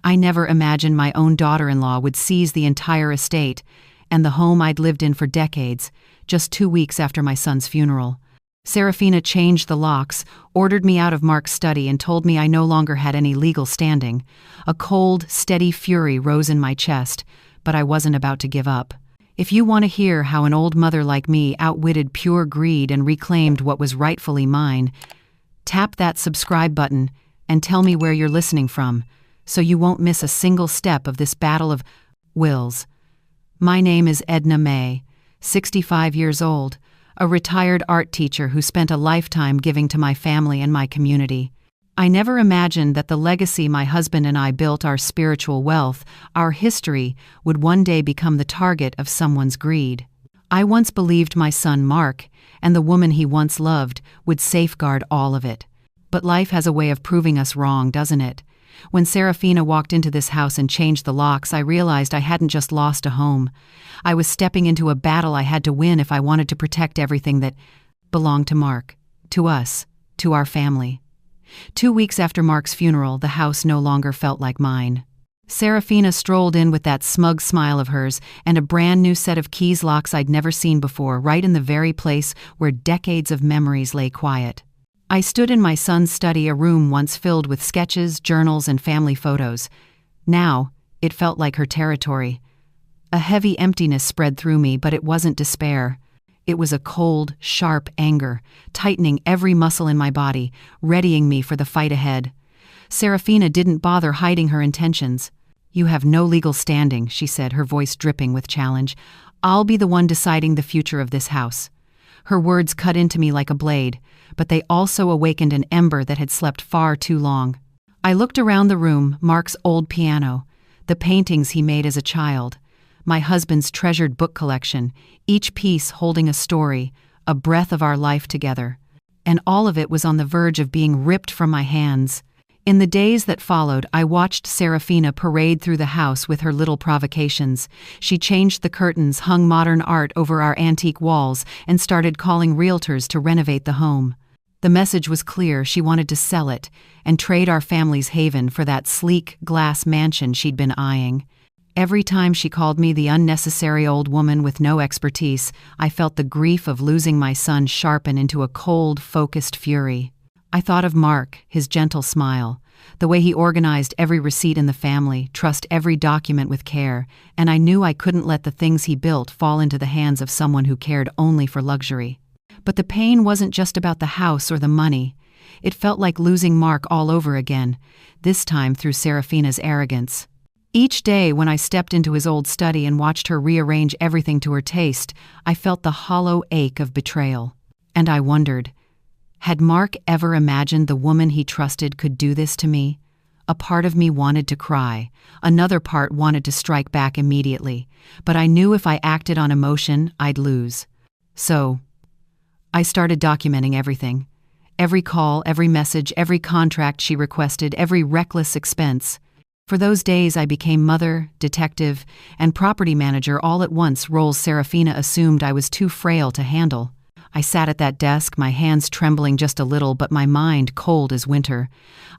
I never imagined my own daughter-in-law would seize the entire estate and the home I'd lived in for decades, just 2 weeks after my son's funeral. Serafina changed the locks, ordered me out of Mark's study, and told me I no longer had any legal standing. A cold, steady fury rose in my chest, but I wasn't about to give up. If you want to hear how an old mother like me outwitted pure greed and reclaimed what was rightfully mine, tap that subscribe button and tell me where you're listening from, so you won't miss a single step of this battle of wills. My name is Edna May, 65 years old, a retired art teacher who spent a lifetime giving to my family and my community. I never imagined that the legacy my husband and I built, our spiritual wealth, our history, would one day become the target of someone's greed. I once believed my son Mark and the woman he once loved would safeguard all of it. But life has a way of proving us wrong, doesn't it? When Serafina walked into this house and changed the locks, I realized I hadn't just lost a home. I was stepping into a battle I had to win if I wanted to protect everything that belonged to Mark, to us, to our family. 2 weeks after Mark's funeral, the house no longer felt like mine. Serafina strolled in with that smug smile of hers and a brand new set of keys locks I'd never seen before, right in the very place where decades of memories lay quiet. I stood in my son's study, a room once filled with sketches, journals, and family photos. Now, it felt like her territory. A heavy emptiness spread through me, but it wasn't despair. It was a cold, sharp anger, tightening every muscle in my body, readying me for the fight ahead. Serafina didn't bother hiding her intentions. "You have no legal standing," she said, her voice dripping with challenge. "I'll be the one deciding the future of this house." Her words cut into me like a blade, but they also awakened an ember that had slept far too long. I looked around the room, Mark's old piano, the paintings he made as a child, my husband's treasured book collection, each piece holding a story, a breath of our life together. And all of it was on the verge of being ripped from my hands. In the days that followed, I watched Serafina parade through the house with her little provocations. She changed the curtains, hung modern art over our antique walls, and started calling realtors to renovate the home. The message was clear: she wanted to sell it and trade our family's haven for that sleek glass mansion she'd been eyeing. Every time she called me the unnecessary old woman with no expertise, I felt the grief of losing my son sharpen into a cold, focused fury. I thought of Mark, his gentle smile, the way he organized every receipt in the family, trust every document with care, and I knew I couldn't let the things he built fall into the hands of someone who cared only for luxury. But the pain wasn't just about the house or the money. It felt like losing Mark all over again, this time through Serafina's arrogance. Each day when I stepped into his old study and watched her rearrange everything to her taste, I felt the hollow ache of betrayal. And I wondered, had Mark ever imagined the woman he trusted could do this to me? A part of me wanted to cry. Another part wanted to strike back immediately. But I knew if I acted on emotion, I'd lose. So, I started documenting everything. Every call, every message, every contract she requested, every reckless expense. For those days I became mother, detective, and property manager all at once, roles Serafina assumed I was too frail to handle. I sat at that desk, my hands trembling just a little, but my mind cold as winter.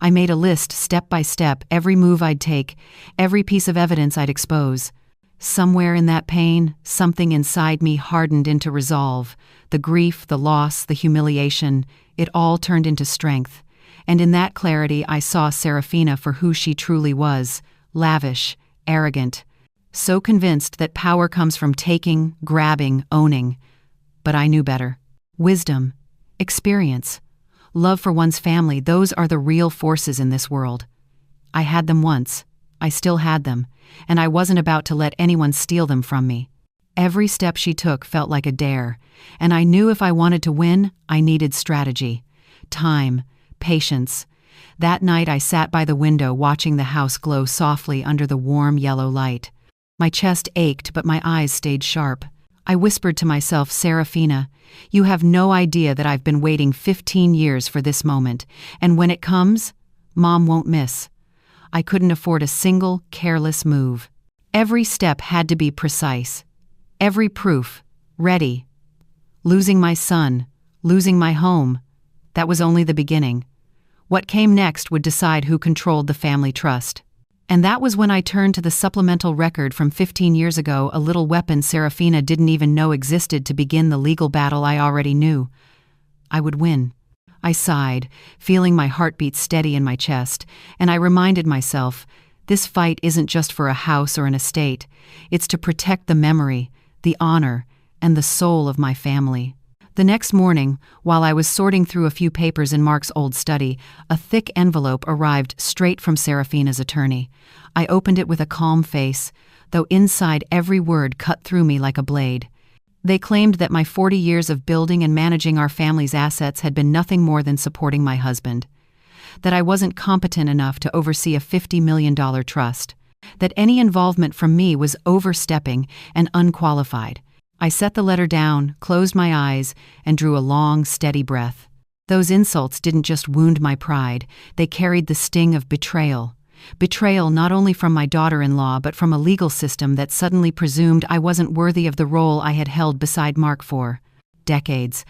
I made a list, step by step, every move I'd take, every piece of evidence I'd expose. Somewhere in that pain, something inside me hardened into resolve. The grief, the loss, the humiliation, it all turned into strength. And in that clarity, I saw Serafina for who she truly was: lavish, arrogant, so convinced that power comes from taking, grabbing, owning. But I knew better. Wisdom, experience, love for one's family, those are the real forces in this world. I had them once. I still had them, and I wasn't about to let anyone steal them from me. Every step she took felt like a dare, and I knew if I wanted to win, I needed strategy, time, patience. That night I sat by the window watching the house glow softly under the warm yellow light. My chest ached, but my eyes stayed sharp. I whispered to myself, "Serafina, you have no idea that I've been waiting 15 years for this moment, and when it comes, Mom won't miss." I couldn't afford a single careless move. Every step had to be precise. Every proof, ready. Losing my son, losing my home, that was only the beginning. What came next would decide who controlled the family trust. And that was when I turned to the supplemental record from 15 years ago, a little weapon Serafina didn't even know existed, to begin the legal battle I already knew I would win. I sighed, feeling my heartbeat steady in my chest, and I reminded myself, this fight isn't just for a house or an estate. It's to protect the memory, the honor, and the soul of my family. The next morning, while I was sorting through a few papers in Mark's old study, a thick envelope arrived straight from Serafina's attorney. I opened it with a calm face, though inside every word cut through me like a blade. They claimed that my 40 years of building and managing our family's assets had been nothing more than supporting my husband. That I wasn't competent enough to oversee a $50 million trust. That any involvement from me was overstepping and unqualified. I set the letter down, closed my eyes, and drew a long, steady breath. Those insults didn't just wound my pride, they carried the sting of betrayal. Betrayal not only from my daughter-in-law but from a legal system that suddenly presumed I wasn't worthy of the role I had held beside Mark for decades.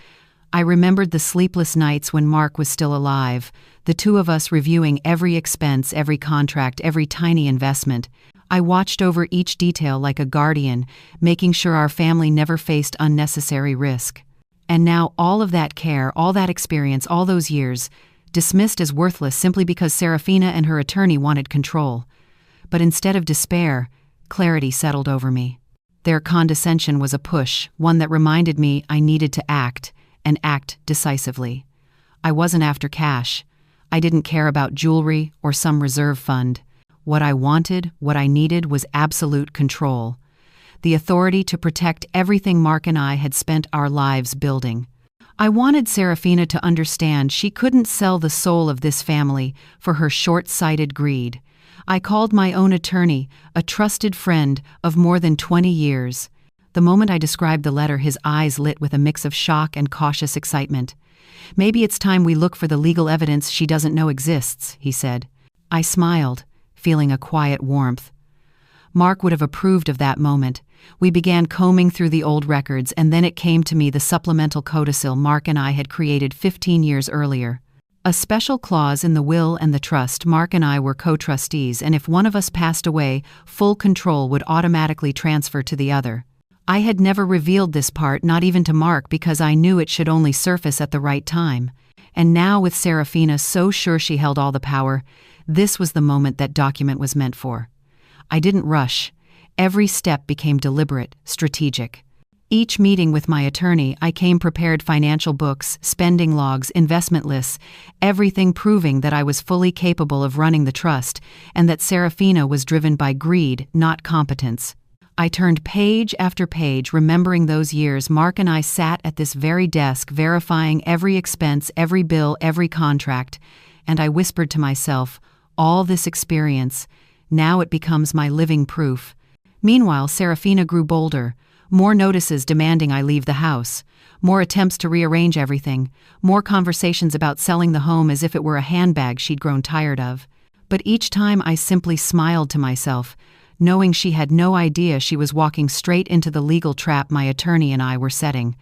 I remembered the sleepless nights when Mark was still alive, the two of us reviewing every expense, every contract, every tiny investment. I watched over each detail like a guardian, making sure our family never faced unnecessary risk. And now all of that care, all that experience, all those years, dismissed as worthless simply because Serafina and her attorney wanted control. But instead of despair, clarity settled over me. Their condescension was a push, one that reminded me I needed to act, and act decisively. I wasn't after cash. I didn't care about jewelry or some reserve fund. What I wanted, what I needed, was absolute control. The authority to protect everything Mark and I had spent our lives building. I wanted Serafina to understand she couldn't sell the soul of this family for her short-sighted greed. I called my own attorney, a trusted friend of more than 20 years. The moment I described the letter, his eyes lit with a mix of shock and cautious excitement. "Maybe it's time we look for the legal evidence she doesn't know exists," he said. I smiled, feeling a quiet warmth. Mark would have approved of that moment. We began combing through the old records, and then it came to me, the supplemental codicil Mark and I had created 15 years earlier. A special clause in the will and the trust. Mark and I were co-trustees, and if one of us passed away, full control would automatically transfer to the other. I had never revealed this part, not even to Mark, because I knew it should only surface at the right time. And now, with Serafina so sure she held all the power, this was the moment that document was meant for. I didn't rush. Every step became deliberate, strategic. Each meeting with my attorney, I came prepared: financial books, spending logs, investment lists, everything proving that I was fully capable of running the trust, and that Serafina was driven by greed, not competence. I turned page after page, remembering those years Mark and I sat at this very desk, verifying every expense, every bill, every contract, and I whispered to myself, all this experience, now it becomes my living proof. Meanwhile, Serafina grew bolder. More notices demanding I leave the house. More attempts to rearrange everything. More conversations about selling the home as if it were a handbag she'd grown tired of. But each time I simply smiled to myself, knowing she had no idea she was walking straight into the legal trap my attorney and I were setting.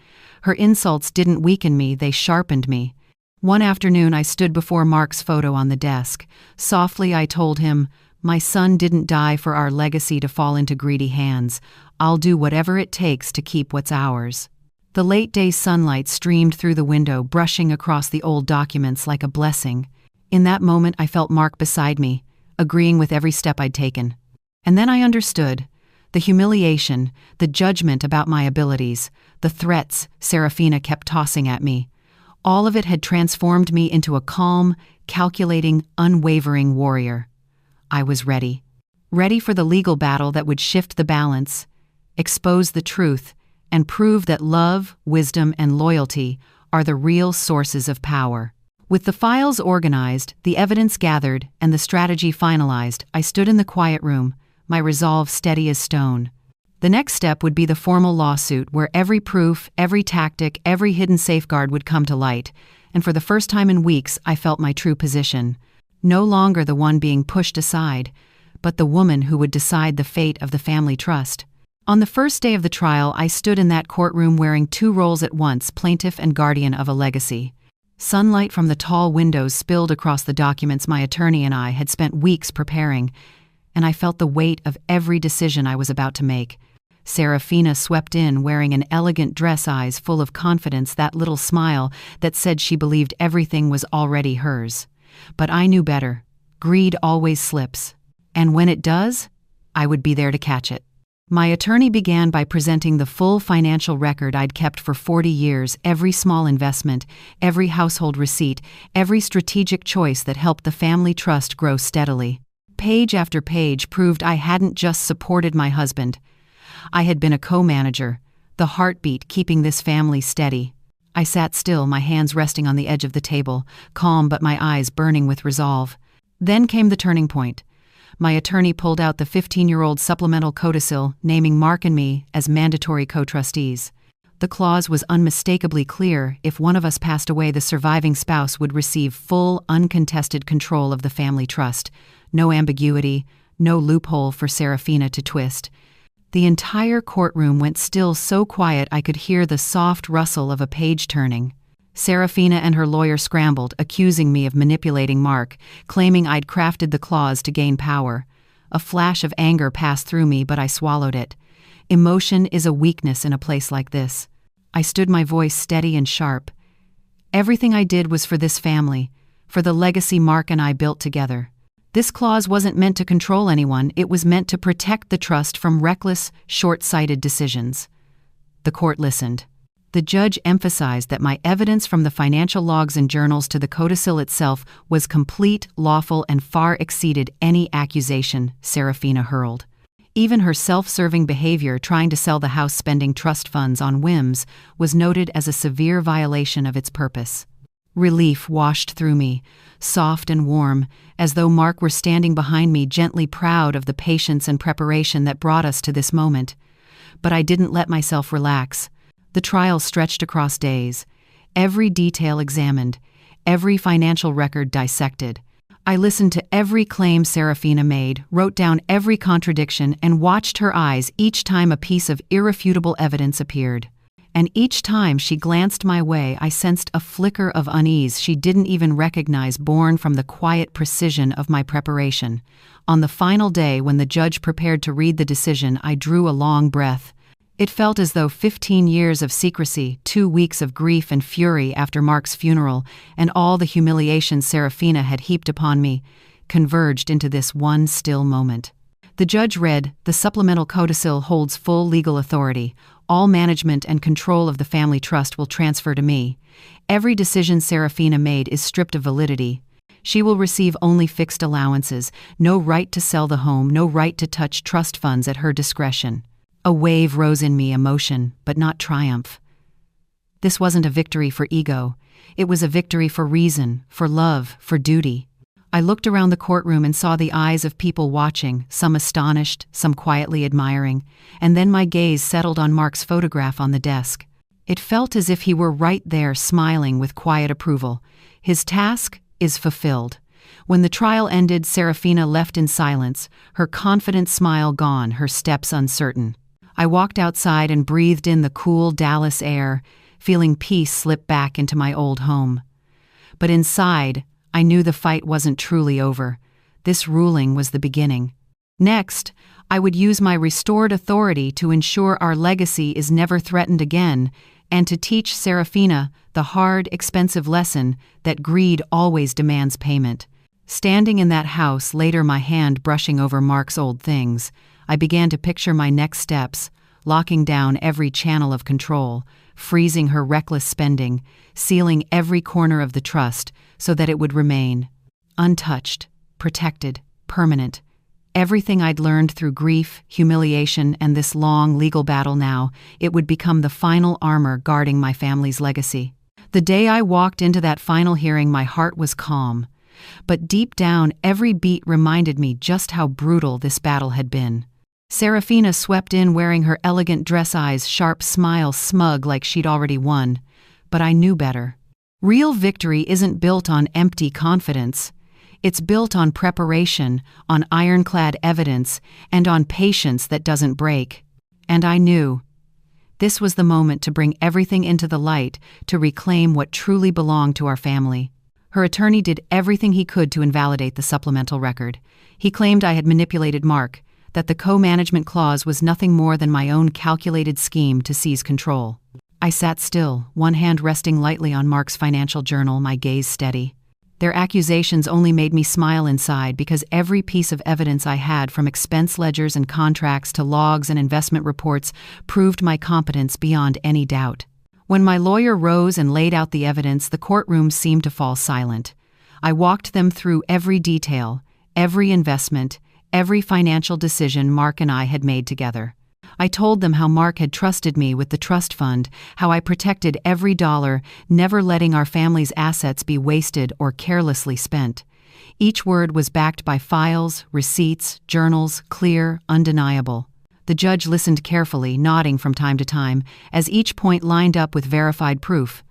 Her insults didn't weaken me, they sharpened me. One afternoon I stood before Mark's photo on the desk. Softly I told him, "My son didn't die for our legacy to fall into greedy hands. I'll do whatever it takes to keep what's ours." The late-day sunlight streamed through the window, brushing across the old documents like a blessing. In that moment I felt Mark beside me, agreeing with every step I'd taken. And then I understood. The humiliation, the judgment about my abilities, the threats Serafina kept tossing at me. All of it had transformed me into a calm, calculating, unwavering warrior. I was ready. Ready for the legal battle that would shift the balance, expose the truth, and prove that love, wisdom, and loyalty are the real sources of power. With the files organized, the evidence gathered, and the strategy finalized, I stood in the quiet room, my resolve steady as stone. The next step would be the formal lawsuit, where every proof, every tactic, every hidden safeguard would come to light, and for the first time in weeks I felt my true position. No longer the one being pushed aside, but the woman who would decide the fate of the family trust. On the first day of the trial, I stood in that courtroom wearing two roles at once, plaintiff and guardian of a legacy. Sunlight from the tall windows spilled across the documents my attorney and I had spent weeks preparing, and I felt the weight of every decision I was about to make. Serafina swept in wearing an elegant dress, eyes full of confidence, that little smile that said she believed everything was already hers. But I knew better. Greed always slips. And when it does, I would be there to catch it. My attorney began by presenting the full financial record I'd kept for 40 years, every small investment, every household receipt, every strategic choice that helped the family trust grow steadily. Page after page proved I hadn't just supported my husband. I had been a co-manager, the heartbeat keeping this family steady. I sat still, my hands resting on the edge of the table, calm but my eyes burning with resolve. Then came the turning point. My attorney pulled out the 15-year-old supplemental codicil, naming Mark and me as mandatory co-trustees. The clause was unmistakably clear: if one of us passed away, the surviving spouse would receive full, uncontested control of the family trust. No ambiguity, no loophole for Serafina to twist. The entire courtroom went still, so quiet I could hear the soft rustle of a page turning. Serafina and her lawyer scrambled, accusing me of manipulating Mark, claiming I'd crafted the clause to gain power. A flash of anger passed through me, but I swallowed it. Emotion is a weakness in a place like this. I stood, my voice steady and sharp. Everything I did was for this family, for the legacy Mark and I built together. This clause wasn't meant to control anyone, it was meant to protect the trust from reckless, short-sighted decisions. The court listened. The judge emphasized that my evidence, from the financial logs and journals to the codicil itself, was complete, lawful, and far exceeded any accusation Serafina hurled. Even her self-serving behavior, trying to sell the house spending trust funds on whims, was noted as a severe violation of its purpose. Relief washed through me, soft and warm, as though Mark were standing behind me, gently proud of the patience and preparation that brought us to this moment. But I didn't let myself relax. The trial stretched across days, every detail examined, every financial record dissected. I listened to every claim Serafina made, wrote down every contradiction, and watched her eyes each time a piece of irrefutable evidence appeared. And each time she glanced my way, I sensed a flicker of unease she didn't even recognize, born from the quiet precision of my preparation. On the final day, when the judge prepared to read the decision, I drew a long breath. It felt as though 15 years of secrecy, 2 weeks of grief and fury after Mark's funeral, and all the humiliation Serafina had heaped upon me, converged into this one still moment. The judge read, "The supplemental codicil holds full legal authority. All management and control of the family trust will transfer to me. Every decision Serafina made is stripped of validity. She will receive only fixed allowances, no right to sell the home, no right to touch trust funds at her discretion." A wave rose in me, emotion, but not triumph. This wasn't a victory for ego. It was a victory for reason, for love, for duty. I looked around the courtroom and saw the eyes of people watching, some astonished, some quietly admiring, and then my gaze settled on Mark's photograph on the desk. It felt as if he were right there, smiling with quiet approval. His task is fulfilled. When the trial ended, Serafina left in silence, her confident smile gone, her steps uncertain. I walked outside and breathed in the cool Dallas air, feeling peace slip back into my old home. But inside, I knew the fight wasn't truly over. This ruling was the beginning. Next, I would use my restored authority to ensure our legacy is never threatened again, and to teach Serafina the hard, expensive lesson that greed always demands payment. Standing in that house later, my hand brushing over Mark's old things, I began to picture my next steps, locking down every channel of control, freezing her reckless spending, sealing every corner of the trust so that it would remain untouched, protected, permanent. Everything I'd learned through grief, humiliation, and this long legal battle, now it would become the final armor guarding my family's legacy. The day I walked into that final hearing, my heart was calm. But deep down, every beat reminded me just how brutal this battle had been. Serafina swept in wearing her elegant dress, eyes sharp, smile smug like she'd already won. But I knew better. Real victory isn't built on empty confidence. It's built on preparation, on ironclad evidence, and on patience that doesn't break. And I knew. This was the moment to bring everything into the light, to reclaim what truly belonged to our family. Her attorney did everything he could to invalidate the supplemental record. He claimed I had manipulated Mark, that the co-management clause was nothing more than my own calculated scheme to seize control. I sat still, one hand resting lightly on Mark's financial journal, my gaze steady. Their accusations only made me smile inside because every piece of evidence I had, from expense ledgers and contracts to logs and investment reports, proved my competence beyond any doubt. When my lawyer rose and laid out the evidence, the courtroom seemed to fall silent. I walked them through every detail, every investment, every financial decision Mark and I had made together. I told them how Mark had trusted me with the trust fund, how I protected every dollar, never letting our family's assets be wasted or carelessly spent. Each word was backed by files, receipts, journals, clear, undeniable. The judge listened carefully, nodding from time to time, as each point lined up with verified proof.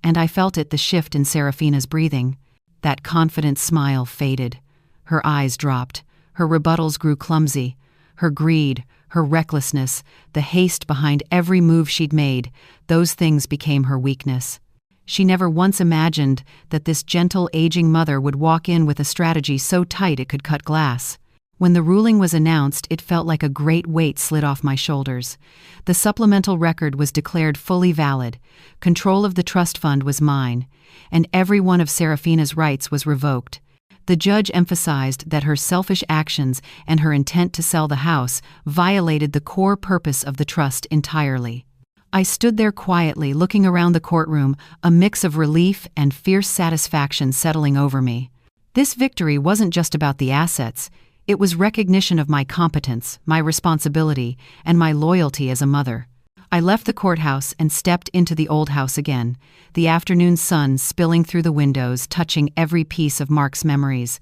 And I felt it, the shift in Serafina's breathing. That confident smile faded. Her eyes dropped. Her rebuttals grew clumsy. Her greed, her recklessness, the haste behind every move she'd made, those things became her weakness. She never once imagined that this gentle, aging mother would walk in with a strategy so tight it could cut glass. When the ruling was announced, it felt like a great weight slid off my shoulders. The supplemental record was declared fully valid. Control of the trust fund was mine, and every one of Serafina's rights was revoked. The judge emphasized that her selfish actions and her intent to sell the house violated the core purpose of the trust entirely. I stood there quietly, looking around the courtroom, a mix of relief and fierce satisfaction settling over me. This victory wasn't just about the assets. It was recognition of my competence, my responsibility, and my loyalty as a mother. I left the courthouse and stepped into the old house again, the afternoon sun spilling through the windows, touching every piece of Mark's memories.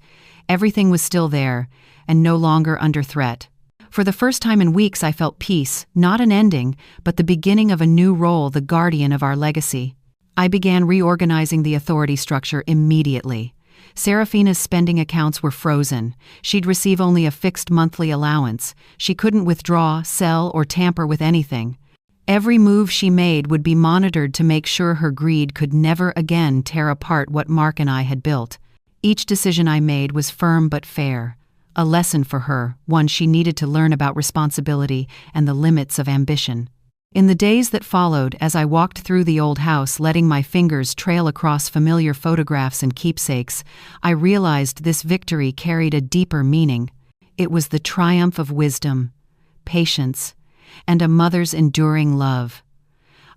Everything was still there, and no longer under threat. For the first time in weeks, I felt peace, not an ending, but the beginning of a new role, the guardian of our legacy. I began reorganizing the authority structure immediately. Serafina's spending accounts were frozen. She'd receive only a fixed monthly allowance. She couldn't withdraw, sell, or tamper with anything. Every move she made would be monitored to make sure her greed could never again tear apart what Mark and I had built. Each decision I made was firm but fair. A lesson for her, one she needed to learn about responsibility and the limits of ambition. In the days that followed, as I walked through the old house, letting my fingers trail across familiar photographs and keepsakes, I realized this victory carried a deeper meaning. It was the triumph of wisdom, patience, and a mother's enduring love.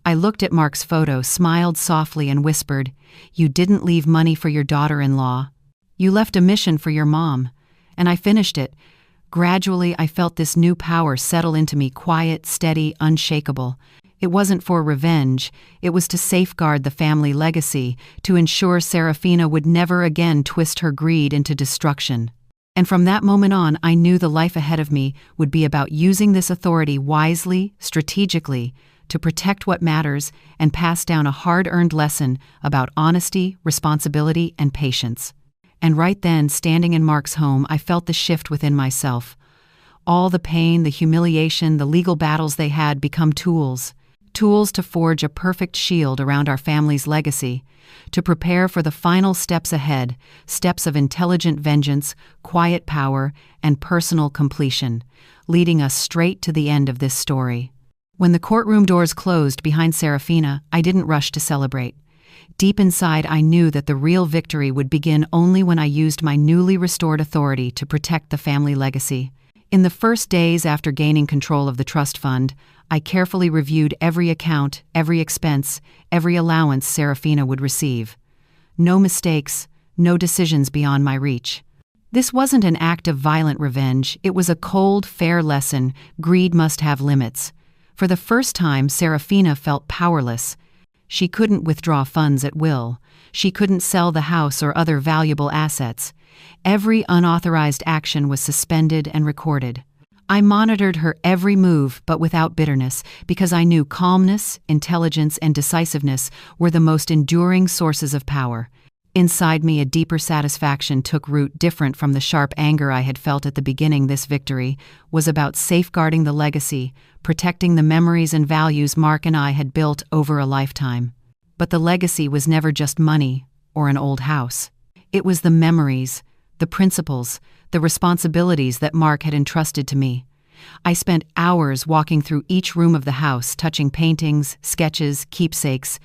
I looked at Mark's photo, smiled softly, and whispered, "You didn't leave money for your daughter-in-law. You left a mission for your mom." And I finished it. Gradually, I felt this new power settle into me, quiet, steady, unshakable. It wasn't for revenge. It was to safeguard the family legacy, to ensure Serafina would never again twist her greed into destruction. And from that moment on, I knew the life ahead of me would be about using this authority wisely, strategically, to protect what matters and pass down a hard-earned lesson about honesty, responsibility, and patience. And right then, standing in Mark's home, I felt the shift within myself. All the pain, the humiliation, the legal battles they had become tools to forge a perfect shield around our family's legacy, to prepare for the final steps ahead, steps of intelligent vengeance, quiet power, and personal completion, leading us straight to the end of this story. When the courtroom doors closed behind Serafina, I didn't rush to celebrate. Deep inside, I knew that the real victory would begin only when I used my newly restored authority to protect the family legacy. In the first days after gaining control of the trust fund, I carefully reviewed every account, every expense, every allowance Serafina would receive. No mistakes, no decisions beyond my reach. This wasn't an act of violent revenge. It was a cold, fair lesson. Greed must have limits. For the first time, Serafina felt powerless. She couldn't withdraw funds at will. She couldn't sell the house or other valuable assets. Every unauthorized action was suspended and recorded. I monitored her every move, but without bitterness, because I knew calmness, intelligence, and decisiveness were the most enduring sources of power. Inside me, a deeper satisfaction took root, different from the sharp anger I had felt at the beginning. This victory was about safeguarding the legacy, protecting the memories and values Mark and I had built over a lifetime. But the legacy was never just money or an old house. It was the memories, the principles, the responsibilities that Mark had entrusted to me. I spent hours walking through each room of the house, touching paintings, sketches, keepsakes.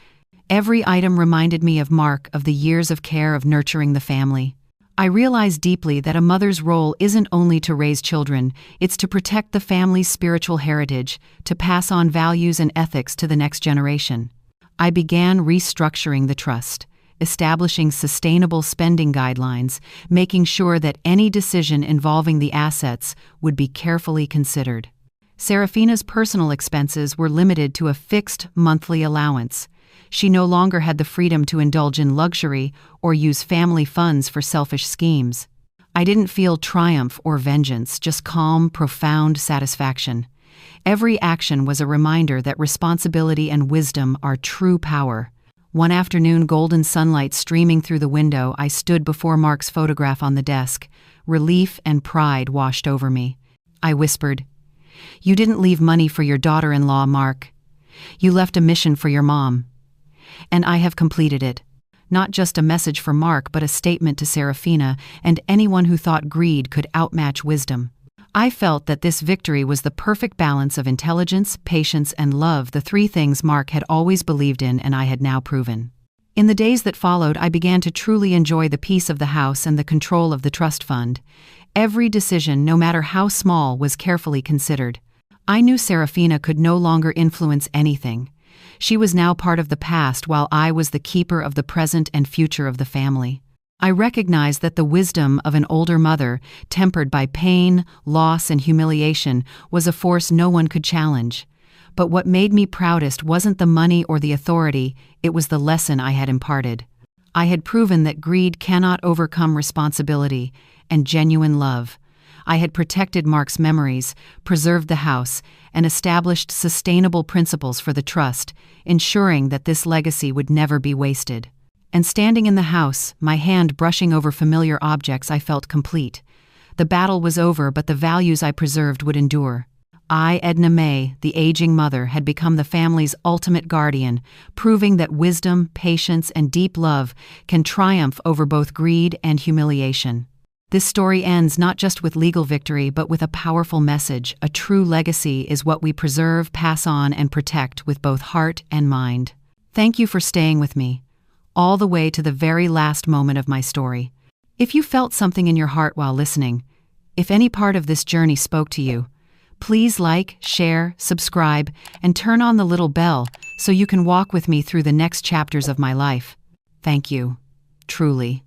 Every item reminded me of Mark, of the years of care, of nurturing the family. I realized deeply that a mother's role isn't only to raise children, it's to protect the family's spiritual heritage, to pass on values and ethics to the next generation. I began restructuring the trust, establishing sustainable spending guidelines, making sure that any decision involving the assets would be carefully considered. Serafina's personal expenses were limited to a fixed monthly allowance. She no longer had the freedom to indulge in luxury or use family funds for selfish schemes. I didn't feel triumph or vengeance, just calm, profound satisfaction. Every action was a reminder that responsibility and wisdom are true power. One afternoon, golden sunlight streaming through the window, I stood before Mark's photograph on the desk. Relief and pride washed over me. I whispered, "You didn't leave money for your daughter-in-law, Mark. You left a mission for your mom. And I have completed it." Not just a message for Mark, but a statement to Serafina and anyone who thought greed could outmatch wisdom. I felt that this victory was the perfect balance of intelligence, patience, and love, the three things Mark had always believed in and I had now proven. In the days that followed, I began to truly enjoy the peace of the house and the control of the trust fund. Every decision, no matter how small, was carefully considered. I knew Serafina could no longer influence anything. She was now part of the past, while I was the keeper of the present and future of the family. I recognized that the wisdom of an older mother, tempered by pain, loss, and humiliation, was a force no one could challenge. But what made me proudest wasn't the money or the authority, it was the lesson I had imparted. I had proven that greed cannot overcome responsibility and genuine love. I had protected Mark's memories, preserved the house, and established sustainable principles for the trust, ensuring that this legacy would never be wasted. And standing in the house, my hand brushing over familiar objects, I felt complete. The battle was over, but the values I preserved would endure. I, Edna May, the aging mother, had become the family's ultimate guardian, proving that wisdom, patience, and deep love can triumph over both greed and humiliation. This story ends not just with legal victory, but with a powerful message. A true legacy is what we preserve, pass on, and protect with both heart and mind. Thank you for staying with me, all the way to the very last moment of my story. If you felt something in your heart while listening, if any part of this journey spoke to you, please like, share, subscribe, and turn on the little bell so you can walk with me through the next chapters of my life. Thank you. Truly.